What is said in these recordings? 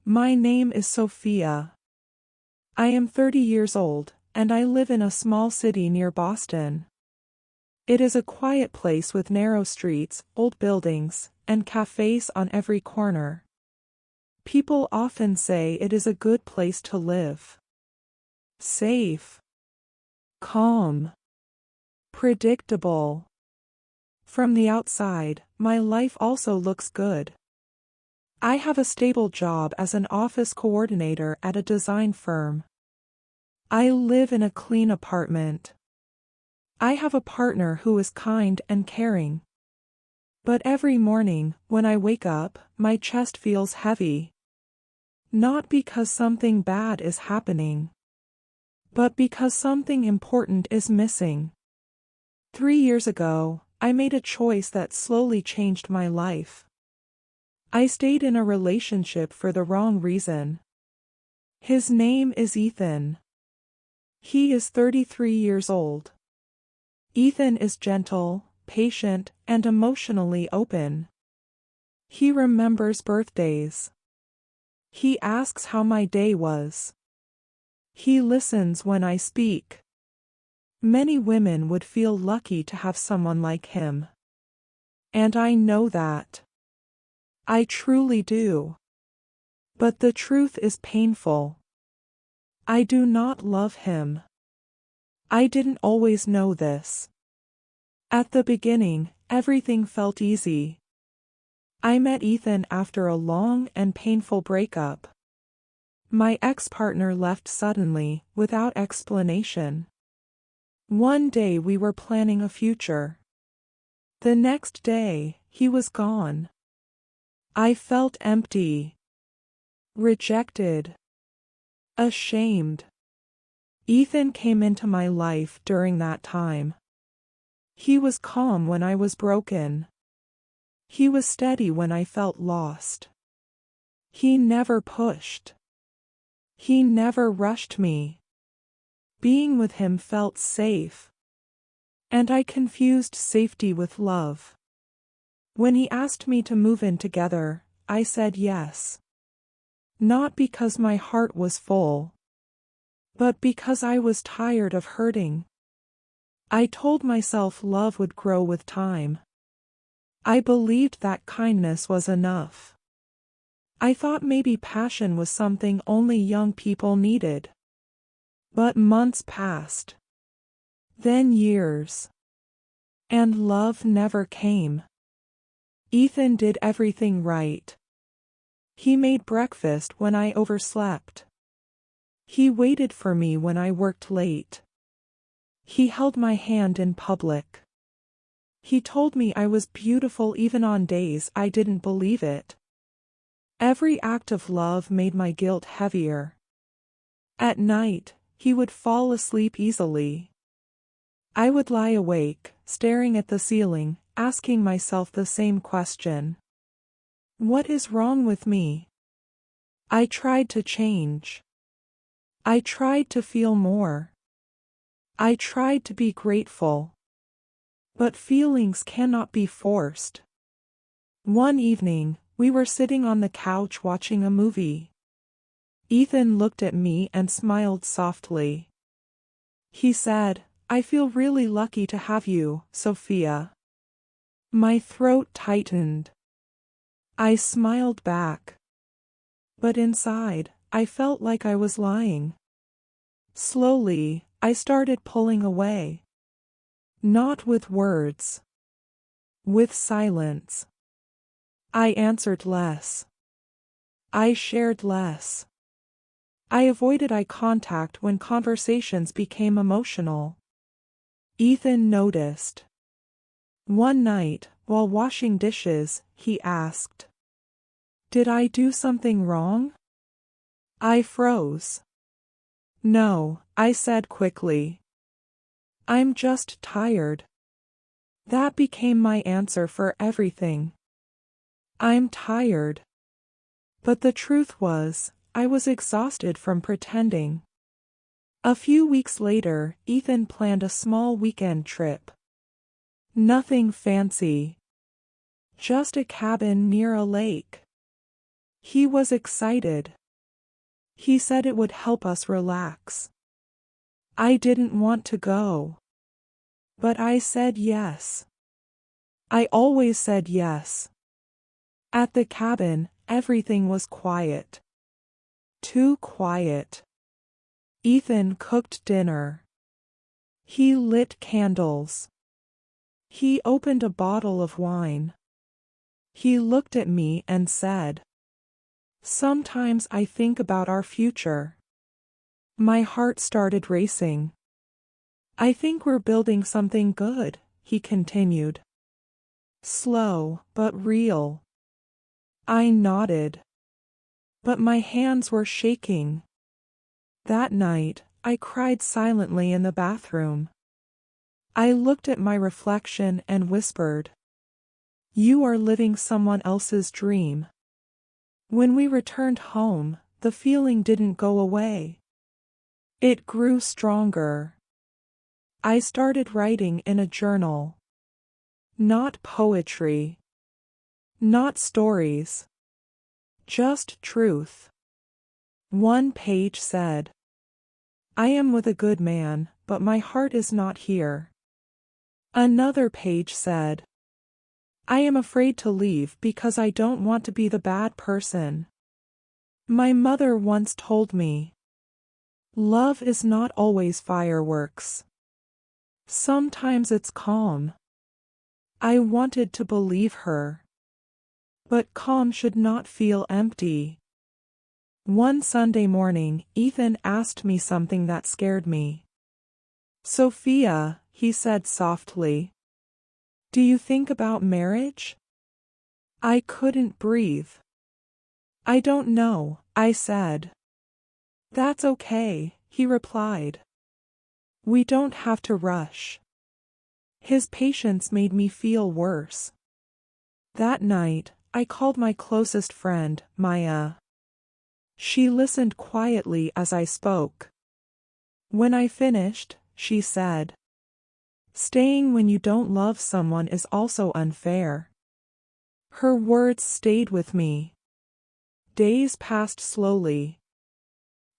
My name is Sofia. I am 30 years old, and I live in a small city near Boston. It is a quiet place with narrow streets, old buildings, and cafes on every corner. People often say it is a good place to live. Safe. Calm. Predictable. From the outside, my life also looks good. I have a stable job as an office coordinator at a design firm. I live in a clean apartment. I have a partner who is kind and caring. But every morning, when I wake up, my chest feels heavy. Not because something bad is happening, but because something important is missing. 3 years ago, I made a choice that slowly changed my life. I stayed in a relationship for the wrong reason. His name is Ethan. He is 33 years old. Ethan is gentle, patient, and emotionally open. He remembers birthdays. He asks how my day was. He listens when I speak. Many women would feel lucky to have someone like him. And I know that. I truly do. But the truth is painful. I do not love him. I didn't always know this. At the beginning, everything felt easy. I met Ethan after a long and painful breakup. My ex-partner left suddenly, without explanation. One day we were planning a future. The next day, he was gone. I felt empty. Rejected. Ashamed. Ethan came into my life during that time. He was calm when I was broken. He was steady when I felt lost. He never pushed. He never rushed me. Being with him felt safe. And I confused safety with love. When he asked me to move in together, I said yes. Not because my heart was full, but because I was tired of hurting. I told myself love would grow with time. I believed that kindness was enough. I thought maybe passion was something only young people needed. But months passed. Then years. And love never came. Ethan did everything right. He made breakfast when I overslept. He waited for me when I worked late. He held my hand in public. He told me I was beautiful even on days I didn't believe it. Every act of love made my guilt heavier. At night, he would fall asleep easily. I would lie awake, staring at the ceiling, asking myself the same question. What is wrong with me? I tried to change. I tried to feel more. I tried to be grateful. But feelings cannot be forced. One evening, we were sitting on the couch watching a movie. Ethan looked at me and smiled softly. He said, "I feel really lucky to have you, Sofia." My throat tightened. I smiled back. But inside, I felt like I was lying. Slowly, I started pulling away. Not with words. With silence. I answered less. I shared less. I avoided eye contact when conversations became emotional. Ethan noticed. One night, while washing dishes, he asked, "Did I do something wrong?" I froze. "No," I said quickly. "I'm just tired." That became my answer for everything. I'm tired. But the truth was, I was exhausted from pretending. A few weeks later, Ethan planned a small weekend trip. Nothing fancy. Just a cabin near a lake. He was excited. He said it would help us relax. I didn't want to go. But I said yes. I always said yes. At the cabin, everything was quiet. Too quiet. Ethan cooked dinner. He lit candles. He opened a bottle of wine. He looked at me and said, "Sometimes I think about our future." My heart started racing. "I think we're building something good," he continued. Slow, but real. I nodded. But my hands were shaking. That night, I cried silently in the bathroom. I looked at my reflection and whispered, "You are living someone else's dream." When we returned home, the feeling didn't go away. It grew stronger. I started writing in a journal. Not poetry. Not stories. Just truth. One page said, "I am with a good man, but my heart is not here." Another page said, "I am afraid to leave because I don't want to be the bad person." My mother once told me, "Love is not always fireworks. Sometimes it's calm." I wanted to believe her. But calm should not feel empty. One Sunday morning, Ethan asked me something that scared me. "Sophia," he said softly, "do you think about marriage?" I couldn't breathe. "I don't know," I said. "That's okay," he replied. "We don't have to rush." His patience made me feel worse. That night, I called my closest friend, Maya. She listened quietly as I spoke. When I finished, she said, "Staying when you don't love someone is also unfair." Her words stayed with me. Days passed slowly.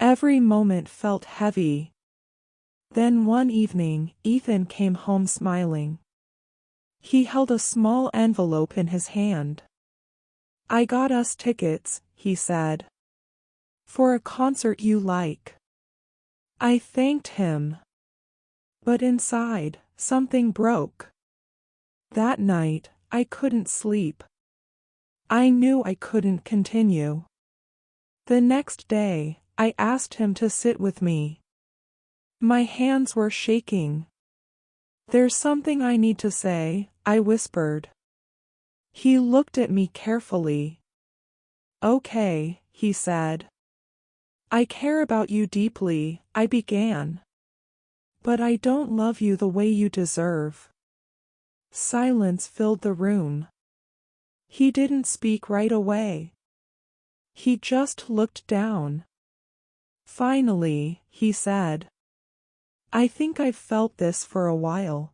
Every moment felt heavy. Then one evening, Ethan came home smiling. He held a small envelope in his hand. "I got us tickets," he said, "for a concert you like." I thanked him. But inside, something broke. That night, I couldn't sleep. I knew I couldn't continue. The next day, I asked him to sit with me. My hands were shaking. "There's something I need to say," I whispered. He looked at me carefully. "Okay," he said. "I care about you deeply," I began. "But I don't love you the way you deserve." Silence filled the room. He didn't speak right away. He just looked down. Finally, he said, "I think I've felt this for a while."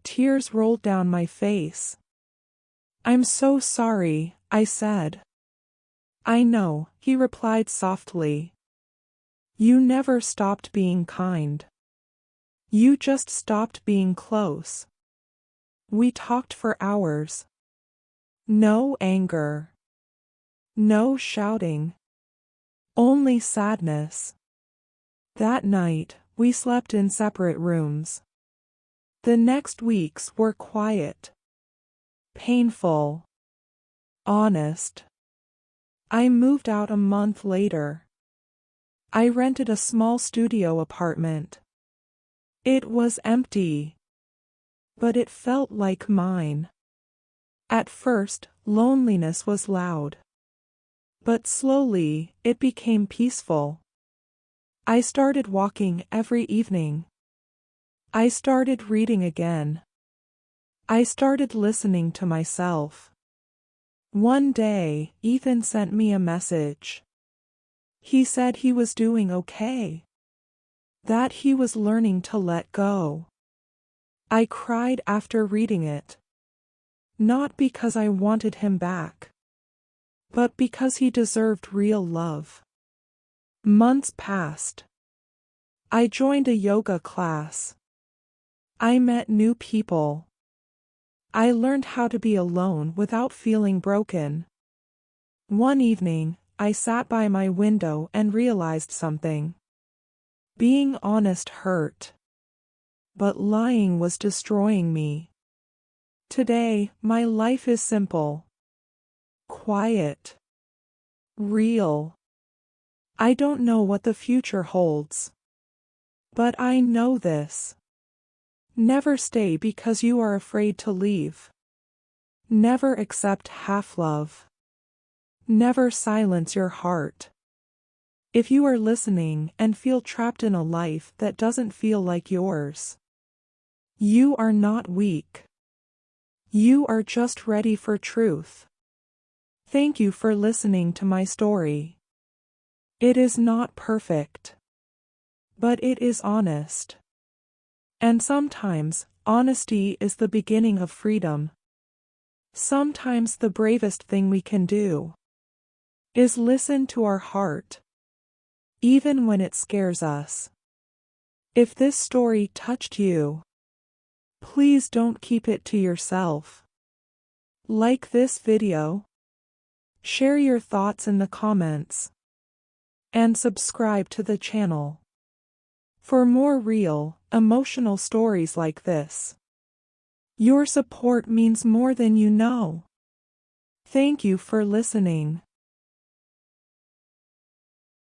Tears rolled down my face. "I'm so sorry," I said. "I know," he replied softly. "You never stopped being kind. You just stopped being close." We talked for hours. No anger. No shouting. Only sadness. That night, we slept in separate rooms. The next weeks were quiet. Painful. Honest. I moved out a month later. I rented a small studio apartment. It was empty. But it felt like mine. At first, loneliness was loud. But slowly, it became peaceful. I started walking every evening. I started reading again. I started listening to myself. One day, Ethan sent me a message. He said he was doing okay. That he was learning to let go. I cried after reading it. Not because I wanted him back. but because he deserved real love. Months passed. I joined a yoga class. I met new people. I learned how to be alone without feeling broken. One evening, I sat by my window and realized something. Being honest hurt. But lying was destroying me. Today, my life is simple. Quiet. Real. I don't know what the future holds. But I know this. Never stay because you are afraid to leave. Never accept half-love. Never silence your heart. If you are listening and feel trapped in a life that doesn't feel like yours, you are not weak. You are just ready for truth. Thank you for listening to my story. It is not perfect, but it is honest. And sometimes, honesty is the beginning of freedom. Sometimes the bravest thing we can do is listen to our heart, even when it scares us. If this story touched you, please don't keep it to yourself. Like this video, share your thoughts in the comments, and subscribe to the channel for more real, emotional stories like this. Your support means more than you know. Thank you for listening.